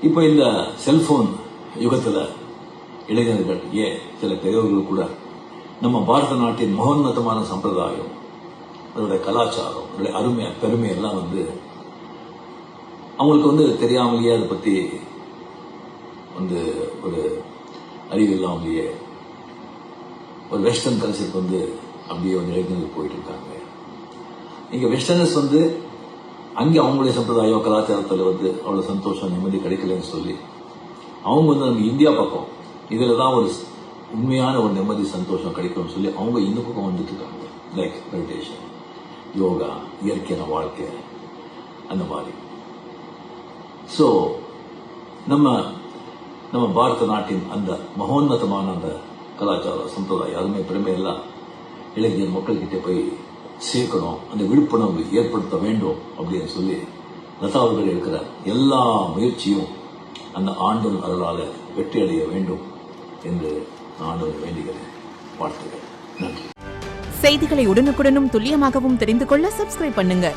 இப்போ இந்த செல்போன் யுகத்தில் இளைஞர்கள் சில பெரியவர்கள் கூட நம்ம பாரத நாட்டின் மகோன்னதமான சம்பிரதாயம், அதோடைய கலாச்சாரம், அதோடைய அருமை பெருமை எல்லாம் அவங்களுக்கு தெரியாமலேயே அதை பற்றி ஒரு அறிவு இல்லாமலேயே ஒரு வெஸ்டர்ன் கல்ச்சருக்கு அப்படியே இளைஞர்கள் போயிட்டு இருக்காங்க. இங்க வெஸ்டர்னர்ஸ் அங்கே அவங்களுடைய சம்பிரதாயம் கலாச்சாரத்தில் அவ்வளோ சந்தோஷம் நிம்மதி கிடைக்கலன்னு சொல்லி அவங்க நம்ம இந்தியா பக்கம் இதில் தான் ஒரு உண்மையான ஒரு நிம்மதி சந்தோஷம் கிடைக்கும்னு சொல்லி அவங்க இந்த பக்கம் வந்துட்டு இருக்காங்க. லைக் மெடிடேஷன், யோகா, இயற்கையான வாழ்க்கை, அந்த மாதிரி. ஸோ நம்ம பாரத நாட்டின் அந்த மகோன்னதமான அந்த கலாச்சார சம்பிரதாயம் அருமை பெருமை எல்லாம் இளைஞர் மக்கள்கிட்ட போய் சேர்க்கணும், அந்த விழிப்புணர்வு ஏற்படுத்த வேண்டும் அப்படின்னு சொல்லி லதா அவர்கள் இருக்கிற எல்லா முயற்சியும் அந்த ஆண்டவன் அருளால வெற்றி அடைய வேண்டும் என்று நான் வேண்டுகிறேன். வாழ்த்துகிறேன். நன்றி. செய்திகளை உடனுக்குடனும் துல்லியமாகவும் தெரிந்து கொள்ள சப்ஸ்கிரைப் பண்ணுங்க.